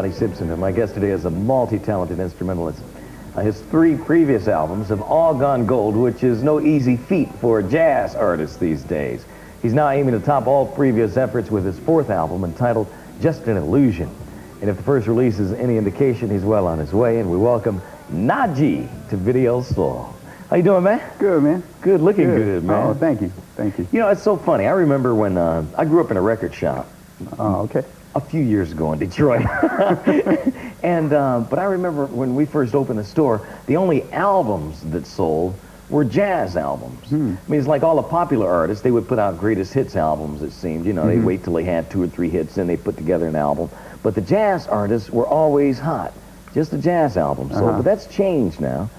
everybody. Simpson, and my guest today is a multi-talented instrumentalist. His 3 previous albums have all gone gold, which is no easy feat for a jazz artist these days. He's now aiming to top all previous efforts with his 4th album entitled Just an Illusion. And if the first release is any indication, he's well on his way, and we welcome Najee to Video Soul. How you doing, man? Good, man. Good, looking good, man. Oh, thank you. Thank you. You know, it's so funny. I remember when I grew up in a record shop. Oh, okay. A few years ago in Detroit. But I remember when we first opened the store, the only albums that sold were jazz albums. I mean, it's like all the popular artists, they would put out greatest hits albums, it seemed. You know, they'd wait till they had 2 or 3 hits, then they put together an album. But the jazz artists were always hot. Just the jazz albums. But that's changed now.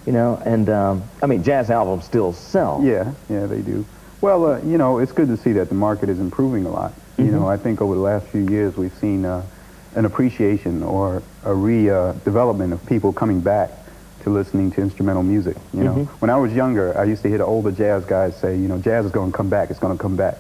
You know, and I mean, jazz albums still sell. Yeah, they do. Well, you know, it's good to see that the market is improving a lot. You know, I think over the last few years we've seen an appreciation or a development of people coming back to listening to instrumental music. You know, when I was younger, I used to hear the older jazz guys say, you know, jazz is going to come back, it's going to come back.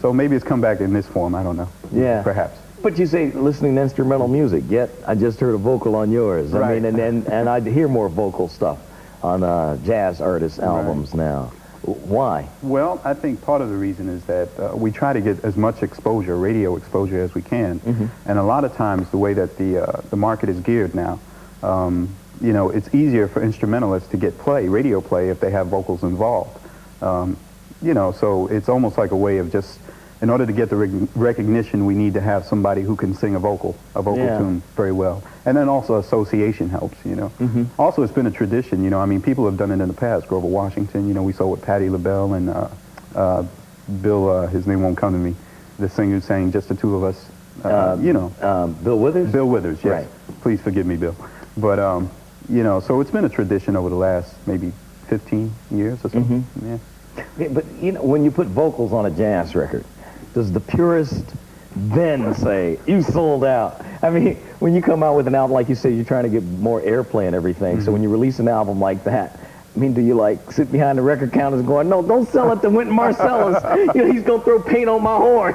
So maybe it's come back in this form, I don't know. Yeah. Perhaps. But you say listening to instrumental music, yet I just heard a vocal on yours. Right. I mean, and I hear more vocal stuff on jazz artists' albums now. Why? Well, I think part of the reason is that we try to get as much exposure, radio exposure, as we can. And a lot of times the way that the market is geared now, you know, it's easier for instrumentalists to get radio play, if they have vocals involved. You know, so it's almost like a way of just, in order to get the recognition, we need to have somebody who can sing a vocal tune very well. And then also association helps, you know. Also, it's been a tradition, you know. I mean, people have done it in the past. Grover Washington, you know, we saw with Patti LaBelle and Bill, his name won't come to me, the singer who sang Just the Two of Us, you know. Bill Withers? Bill Withers, yes. Right. Please forgive me, Bill. But, you know, so it's been a tradition over the last maybe 15 years or so. Yeah, but, you know, when you put vocals on a jazz record, does the purist then say, you sold out? I mean, when you come out with an album, like you say, you're trying to get more airplay and everything, so when you release an album like that, I mean, do you, like, sit behind the record counters going, no, don't sell it to Wynton Marsalis. You know, he's going to throw paint on my horn.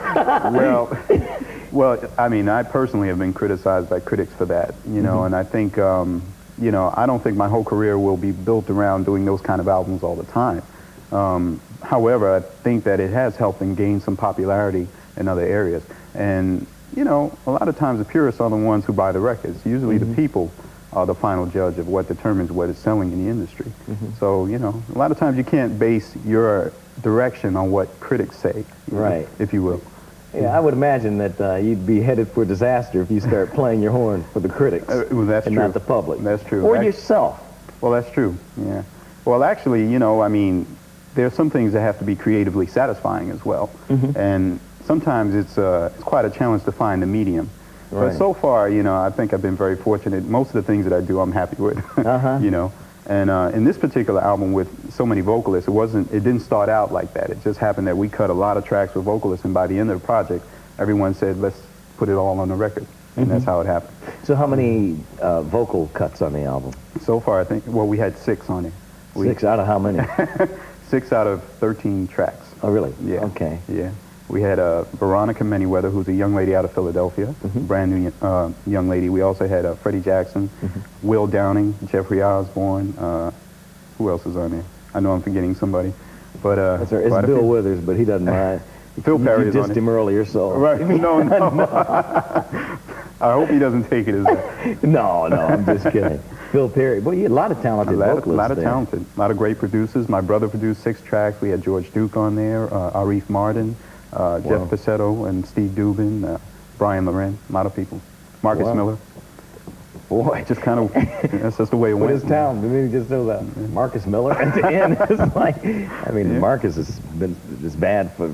Well, I mean, I personally have been criticized by critics for that, you know, and I think, you know, I don't think my whole career will be built around doing those kind of albums all the time. However, I think that it has helped and gained some popularity in other areas. And, you know, a lot of times the purists are the ones who buy the records. Usually the people are the final judge of what determines what is selling in the industry. So, you know, a lot of times you can't base your direction on what critics say, right, if you will. Yeah, I would imagine that you'd be headed for disaster if you start playing your horn for the critics well, that's and true. Not the public. That's true. Or yourself. Well, that's true, yeah. Well, actually, you know, I mean, there's some things that have to be creatively satisfying as well. And sometimes it's quite a challenge to find a medium. But so far, you know, I think I've been very fortunate. Most of the things that I do, I'm happy with, you know. And in this particular album with so many vocalists, it didn't start out like that. It just happened that we cut a lot of tracks with vocalists, and by the end of the project, everyone said, let's put it all on the record. And that's how it happened. So how many vocal cuts on the album? So far, I think, well, we had 6 on it. 6 out of how many? 6 out of 13 tracks. Oh, really? Yeah. Okay. Yeah. We had Veronica Manyweather, who's a young lady out of Philadelphia, brand new young lady. We also had Freddie Jackson, Will Downing, Jeffrey Osborne. Who else is on there? I know I'm forgetting somebody. But it's Bill Withers, but he doesn't mind. Phil Perry you is on it. You dissed him earlier, so... Right. No. I hope he doesn't take it as that. No, I'm just kidding. Phil Perry. Well, you had a lot of talented vocalists A lot of there. talented. A lot of great producers. My brother produced 6 tracks. We had George Duke on there, Arif Mardin, Jeff Pacetto, and Steve Dubin, Brian Loren, a lot of people. Marcus Miller. Boy, just kind of, that's just the way it went. What is town? We need to just know that. Marcus Miller at the end. It's like, I mean, Marcus has been this bad for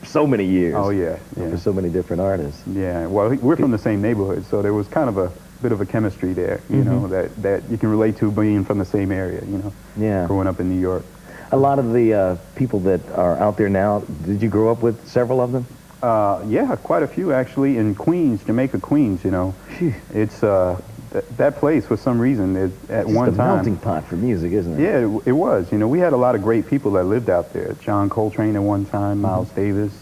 so many years. Oh, yeah. For so many different artists. Yeah, well, we're from the same neighborhood, so there was kind of a bit of a chemistry there, you know, that you can relate to being from the same area, you know. Yeah. Growing up in New York. A lot of the people that are out there now, did you grow up with several of them? Yeah, quite a few, actually. In Queens, Jamaica, Queens, you know. It's, that place, for some reason, at one time... It's a melting pot for music, isn't it? Yeah, it was. You know, we had a lot of great people that lived out there. John Coltrane at one time, Miles Davis,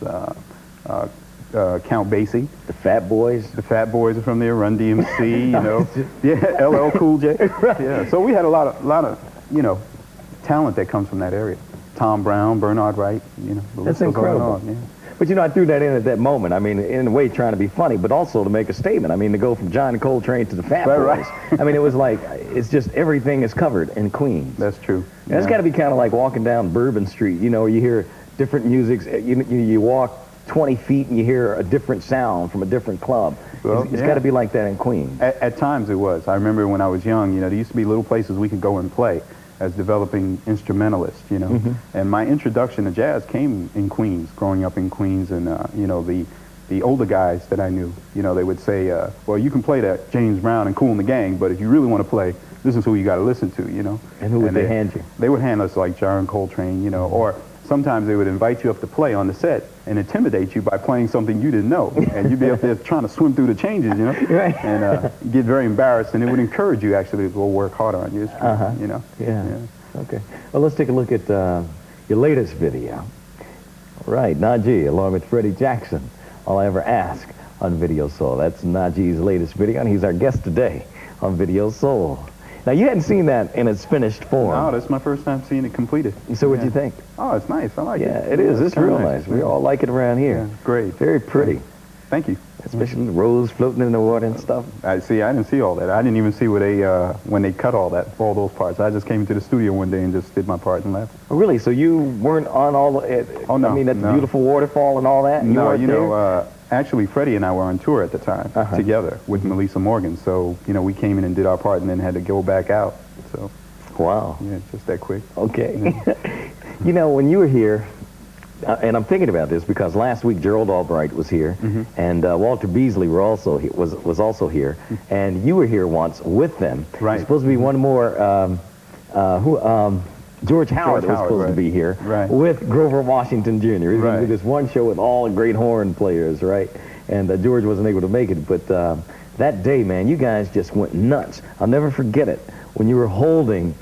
Count Basie. The Fat Boys. The Fat Boys are from there. Run DMC, you know. Yeah, LL Cool J. Right. Yeah. So we had a lot of, you know, talent that comes from that area. Tom Brown, Bernard Wright, you know. The That's list goes on and incredible. on, yeah. But you know, I threw that in at that moment. I mean, in a way, trying to be funny, but also to make a statement. I mean, to go from John Coltrane to the Fat Boys. Right. I mean, it was like, it's just everything is covered in Queens. That's true. And it's got to be kind of like walking down Bourbon Street. You know, you hear different music. You walk 20 feet and you hear a different sound from a different club. Well, it's got to be like that in Queens. At times it was. I remember when I was young, you know, there used to be little places we could go and play as developing instrumentalists, you know. And my introduction to jazz came in Queens, growing up in Queens, and, you know, the older guys that I knew, you know, they would say, well, you can play that James Brown and Kool and the Gang, but if you really want to play, this is who you got to listen to, you know. And who would they hand you? They would hand us like John Coltrane, you know, or sometimes they would invite you up to play on the set and intimidate you by playing something you didn't know. And you'd be up there trying to swim through the changes, you know, right. and get very embarrassed. And it would encourage you actually to go work harder on your instrument, you know. Yeah. Okay. Well, let's take a look at your latest video. All right, Najee, along with Freddie Jackson, All I Ever Ask on Video Soul. That's Najee's latest video, and he's our guest today on Video Soul. Now, you hadn't seen that in its finished form. No, that's my first time seeing it completed. So what'd you think? Oh, it's nice. I like it. Yeah, it is. It's real nice. We all like it around here. Yeah, great. Very pretty. Thank you. Especially the rose floating in the water and stuff. I didn't see all that. I didn't even see where they when they cut all those parts. I just came into the studio one day and just did my part and left. Oh, really? So you weren't on all the... Oh, no. I mean, that beautiful waterfall and all that? No, you know, actually, Freddie and I were on tour at the time together with Melissa Morgan. So, you know, we came in and did our part and then had to go back out. So, wow. Yeah, just that quick. Okay. You know, when you were here, and I'm thinking about this because last week Gerald Albright was here, and Walter Beasley was also here, and you were here once with them. Right. There's supposed to be one more. George Howard was supposed to be here with Grover Washington Jr. He was going to do this one show with all the great horn players, right? And George wasn't able to make it, but that day, man, you guys just went nuts. I'll never forget it when you were holding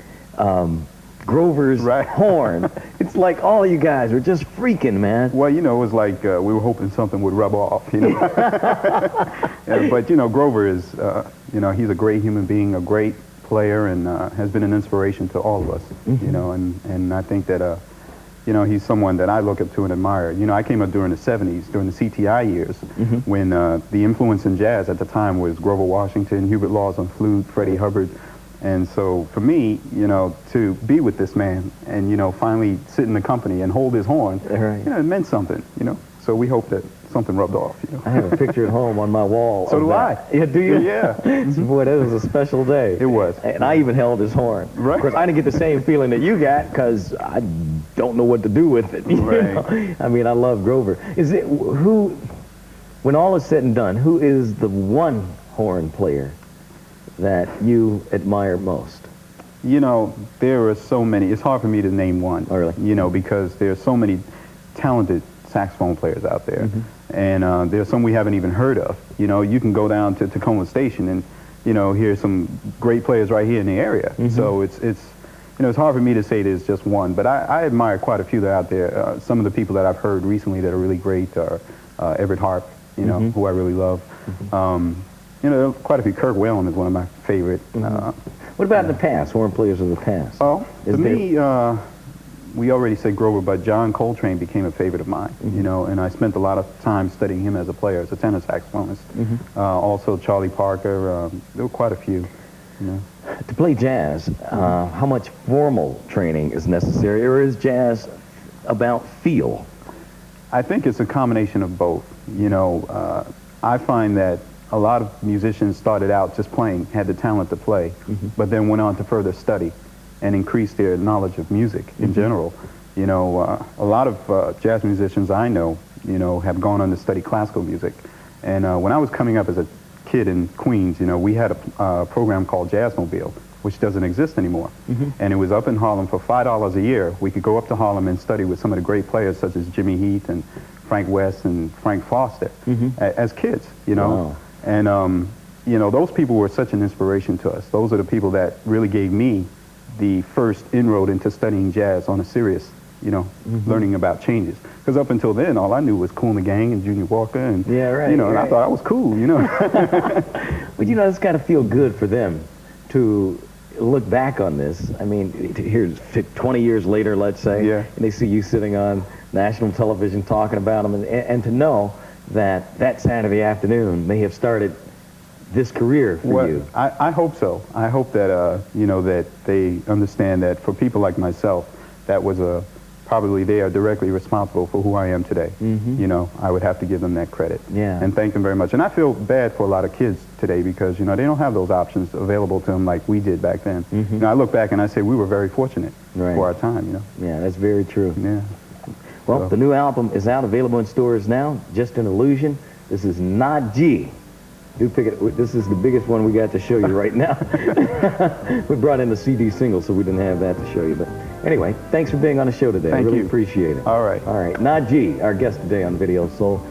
Grover's horn. It's like all you guys were just freaking, man. Well, you know, it was like we were hoping something would rub off, you know. Yeah, but, you know, Grover is, you know, he's a great human being, a great player, and has been an inspiration to all of us, you know, and I think that, you know, he's someone that I look up to and admire. You know, I came up during the 70s, during the CTI years, when the influence in jazz at the time was Grover Washington, Hubert Laws on flute, Freddie Hubbard. And so for me, you know, to be with this man and, you know, finally sit in the company and hold his horn, you know, it meant something, you know. So we hope that something rubbed off, you know. I have a picture at home on my wall. So do I. Yeah, do you? Yeah. Boy, that was a special day. It was. And I even held his horn. Right. Of course, I didn't get the same feeling that you got because I don't know what to do with it. You know? I mean, I love Grover. Is it who, when all is said and done, who is the one horn player that you admire most? You know, there are so many. It's hard for me to name one. Oh, really? You know, because there are so many talented saxophone players out there. And there's some we haven't even heard of. You know, you can go down to Tacoma Station and, you know, hear some great players right here in the area. So it's you know, it's hard for me to say there's just one. But I admire quite a few that are out there. Some of the people that I've heard recently that are really great are Everett Harp, you know, who I really love. You know, quite a few. Kirk Whalen is one of my favorite. What about in the past, horn players of the past? Oh, to me, we already said Grover, but John Coltrane became a favorite of mine, you know, and I spent a lot of time studying him as a player, as a tenor saxophonist. Also Charlie Parker, there were quite a few, you know. To play jazz, how much formal training is necessary, or is jazz about feel? I think it's a combination of both. You know, I find that a lot of musicians started out just playing, had the talent to play, but then went on to further study and increase their knowledge of music in general. You know, a lot of jazz musicians I know, you know, have gone on to study classical music. And when I was coming up as a kid in Queens, you know, we had a program called Jazzmobile, which doesn't exist anymore. And it was up in Harlem for $5 a year. We could go up to Harlem and study with some of the great players such as Jimmy Heath and Frank West and Frank Foster as kids, you know. Wow. And, you know, those people were such an inspiration to us. Those are the people that really gave me the first inroad into studying jazz on a serious you know, learning about changes. Because up until then, all I knew was Kool and the Gang and Junior Walker, and Yeah, right, you know, and right. I thought I was cool, you know. But you know, it's got to feel good for them to look back on this. I mean, here's 20 years later, let's say, Yeah. and they see you sitting on national television talking about them, and to know that that Saturday afternoon may have started this career for Well, you. I hope so. I hope that, you know, that they understand that for people like myself, that was probably they are directly responsible for who I am today. You know, I would have to give them that credit. Yeah. And thank them very much. And I feel bad for a lot of kids today because, you know, they don't have those options available to them like we did back then. You know, I look back and I say we were very fortunate Right. for our time, you know. Yeah, that's very true. Yeah. Well, So- the new album is out, available in stores now. Just an Illusion. This is Najee. Do pick it. This is the biggest one we got to show you right now. We brought in the CD single, so we didn't have that to show you. But anyway, thanks for being on the show today. I Thank really you. appreciate it. All right. All right. Najee, our guest today on Video Soul.